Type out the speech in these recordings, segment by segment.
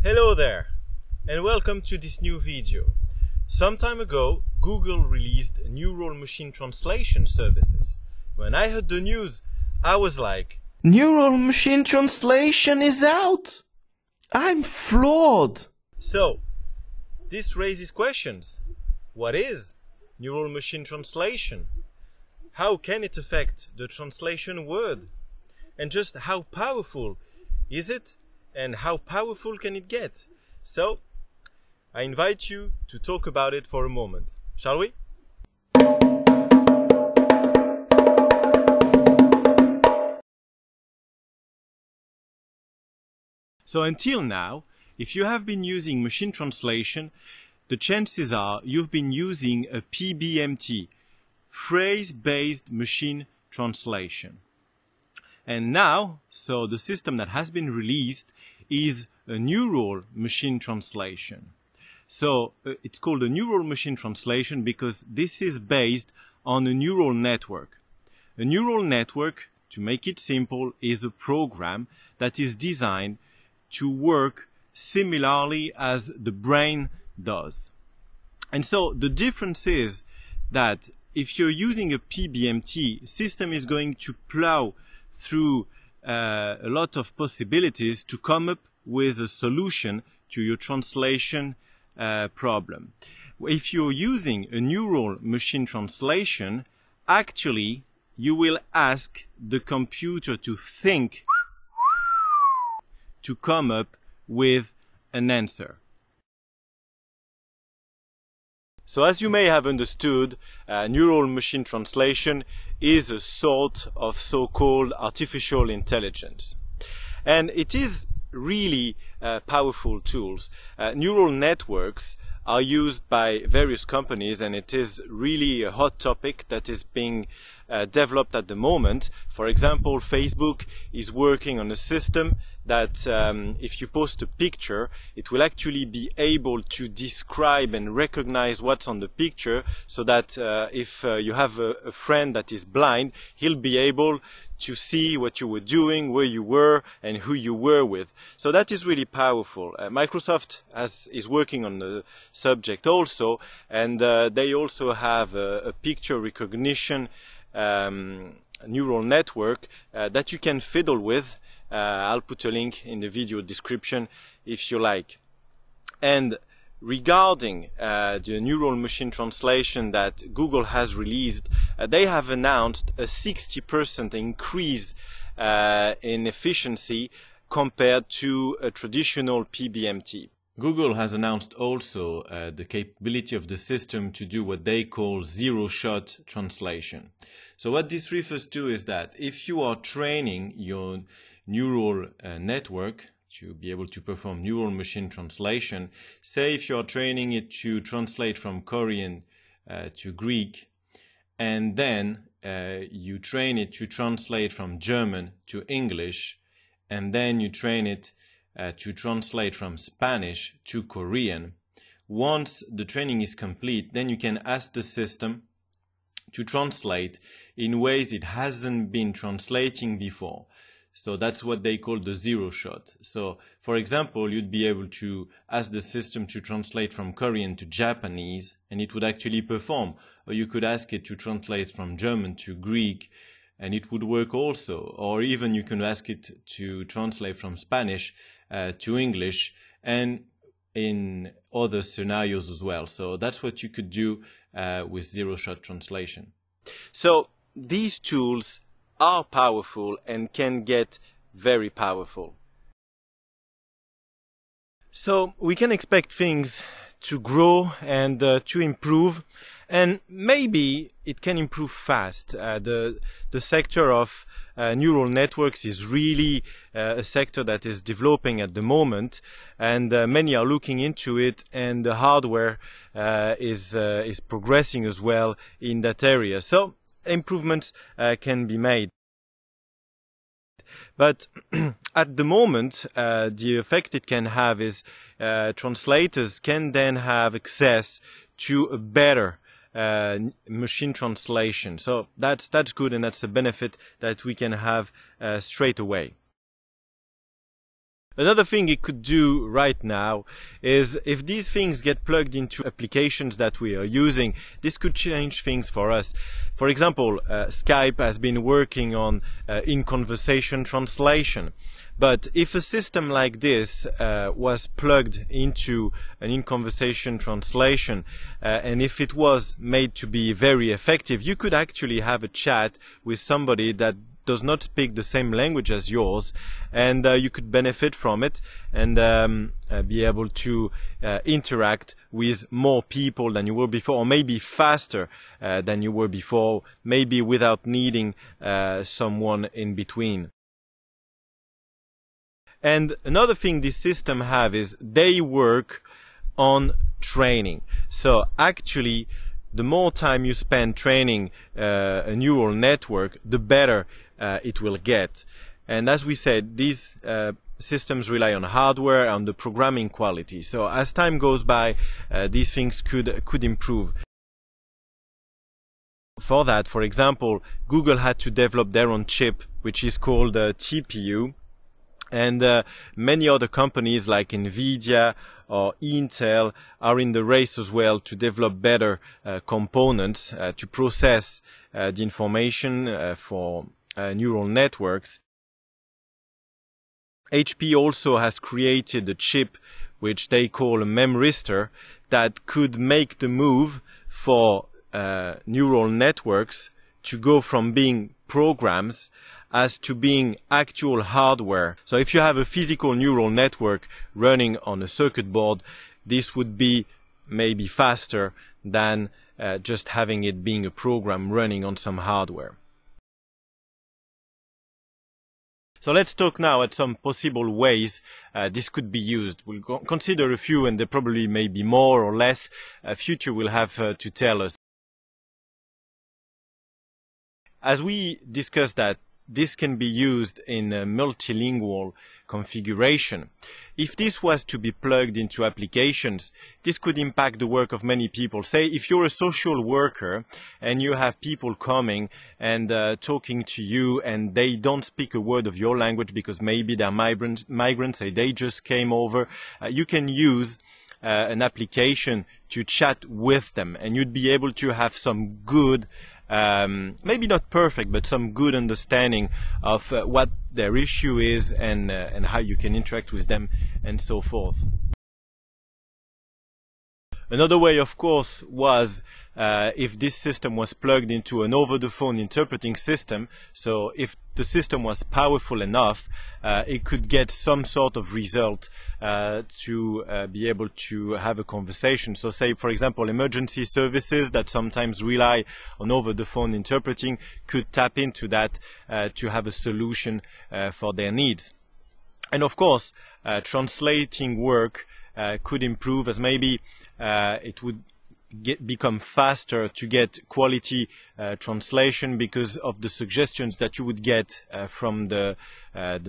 Hello there, and welcome to this new video. Some time ago, Google released neural machine translation services. When I heard the news, I was like, Neural machine translation is out! I'm floored! So, this raises questions. What is neural machine translation? How can it affect the translation word? And just how powerful is it? And how powerful can it get? So, I invite you to talk about it for a moment. Shall we? So until now, if you have been using machine translation, the chances are you've been using a PBMT, phrase-based machine translation. And now, so the system that has been released is a neural machine translation. So it's called a neural machine translation because this is based on a neural network. A neural network, to make it simple, is a program that is designed to work similarly as the brain does. And so the difference is that if you're using a PBMT, system is going to plow through a lot of possibilities to come up with a solution to your translation problem. If you're using a neural machine translation, actually you will ask the computer to think to come up with an answer. So as you may have understood, neural machine translation is a sort of so-called artificial intelligence. And it is really powerful tools. Neural networks are used by various companies, and it is really a hot topic that is being developed at the moment. For example, Facebook is working on a system that if you post a picture, it will actually be able to describe and recognize what's on the picture, so that if you have a friend that is blind, he'll be able to see what you were doing, where you were, and who you were with. So that is really powerful. Microsoft is working on the subject also, and they also have a picture recognition neural network that you can fiddle with. I'll put a link in the video description if you like. And regarding the neural machine translation that Google has released, they have announced a 60% increase in efficiency compared to a traditional PBMT. Google has announced also the capability of the system to do what they call zero-shot translation. So what this refers to is that if you are training your neural network to be able to perform neural machine translation, say if you are training it to translate from Korean to Greek, and then you train it to translate from German to English, and then you train it to translate from Spanish to Korean. Once the training is complete, then you can ask the system to translate in ways it hasn't been translating before. So that's what they call the zero shot. So, for example, you'd be able to ask the system to translate from Korean to Japanese, and it would actually perform. Or you could ask it to translate from German to Greek, and it would work also. Or even you can ask it to translate from Spanish to English, and in other scenarios as well. So that's what you could do with zero-shot translation. So these tools are powerful and can get very powerful. So we can expect things to grow and to improve, and maybe it can improve fast. The sector of neural networks is really a sector that is developing at the moment, and many are looking into it, and the hardware is progressing as well in that area. So improvements can be made. But at the moment, the effect it can have is translators can then have access to a better machine translation. So that's good, and that's a benefit that we can have straight away. Another thing it could do right now is if these things get plugged into applications that we are using, this could change things for us. For example, Skype has been working on in-conversation translation. But if a system like this was plugged into an in-conversation translation and if it was made to be very effective, you could actually have a chat with somebody that does not speak the same language as yours, and you could benefit from it and be able to interact with more people than you were before, or maybe faster than you were before, maybe without needing someone in between. And another thing this system have is they work on training. So actually, the more time you spend training a neural network, the better it will get. And as we said, these systems rely on hardware, on the programming quality. So as time goes by, these things could improve. For that, for example, Google had to develop their own chip, which is called TPU. And many other companies like NVIDIA or Intel are in the race as well to develop better components to process the information for neural networks. HP also has created a chip which they call a memristor that could make the move for neural networks to go from being programs as to being actual hardware. So if you have a physical neural network running on a circuit board, this would be maybe faster than just having it being a program running on some hardware. So let's talk now at some possible ways this could be used. We'll consider a few, and there probably may be more or less. Future will have to tell us. As we discussed that this can be used in a multilingual configuration. If this was to be plugged into applications, this could impact the work of many people. Say, if you're a social worker and you have people coming and talking to you and they don't speak a word of your language because maybe they're migrants, say they just came over, you can use an application to chat with them, and you'd be able to have some good maybe not perfect, but some good understanding of what their issue is and how you can interact with them and so forth. Another way, of course, was if this system was plugged into an over-the-phone interpreting system. So if the system was powerful enough, it could get some sort of result to be able to have a conversation. So say, for example, emergency services that sometimes rely on over-the-phone interpreting could tap into that to have a solution for their needs. And of course, translating work could improve, as maybe it would become faster to get quality translation because of the suggestions that you would get from the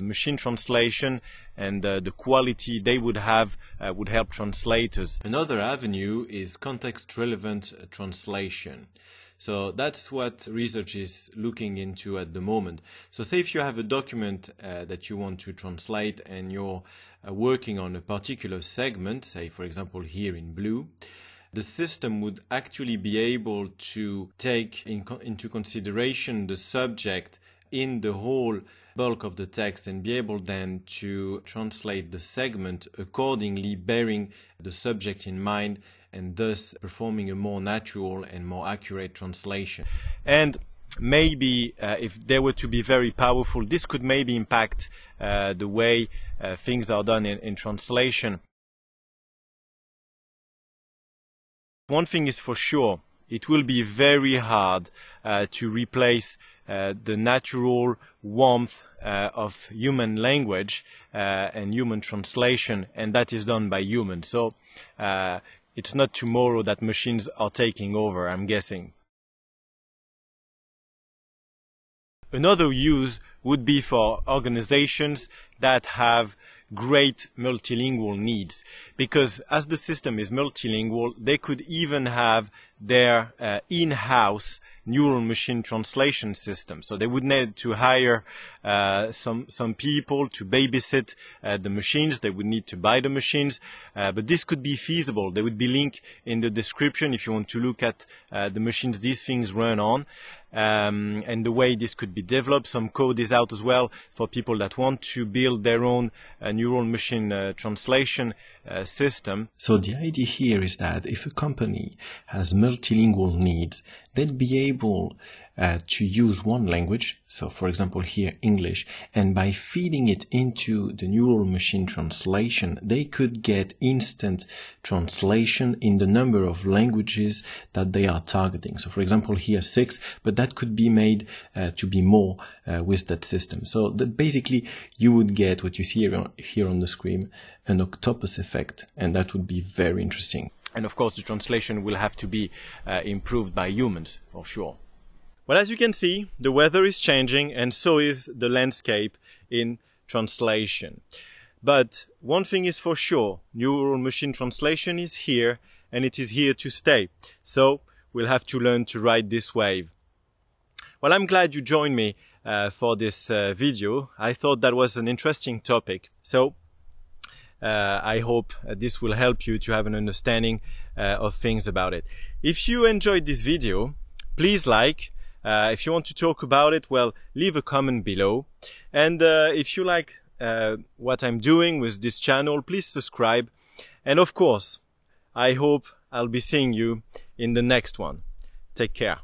machine translation, and the quality they would have would help translators. Another avenue is context-relevant translation. So that's what research is looking into at the moment. So say if you have a document that you want to translate and you're working on a particular segment, say for example here in blue, the system would actually be able to take into consideration the subject in the whole bulk of the text and be able then to translate the segment accordingly, bearing the subject in mind, and thus performing a more natural and more accurate translation. And maybe if they were to be very powerful, this could maybe impact the way things are done in translation. One thing is for sure, it will be very hard to replace the natural warmth of human language and human translation, and that is done by humans. So it's not tomorrow that machines are taking over, I'm guessing. Another use would be for organizations that have great multilingual needs, because as the system is multilingual, they could even have their in-house neural machine translation system. So they would need to hire some people to babysit the machines. They would need to buy the machines, but this could be feasible. There would be link in the description if you want to look at the machines these things run on. And the way this could be developed. Some code is out as well for people that want to build their own neural machine translation system. So the idea here is that if a company has multilingual needs, they'd be able to use one language, so for example here English, and by feeding it into the neural machine translation, they could get instant translation in the number of languages that they are targeting. So for example here 6, but that could be made to be more with that system. So that basically you would get what you see here on the screen, an octopus effect, and that would be very interesting. And of course the translation will have to be improved by humans for sure. Well, as you can see, the weather is changing and so is the landscape in translation. But one thing is for sure, neural machine translation is here and it is here to stay. So we'll have to learn to ride this wave. Well, I'm glad you joined me for this video. I thought that was an interesting topic. So I hope this will help you to have an understanding of things about it. If you enjoyed this video, please like. If you want to talk about it, well, leave a comment below. And if you like what I'm doing with this channel, please subscribe. And of course, I hope I'll be seeing you in the next one. Take care.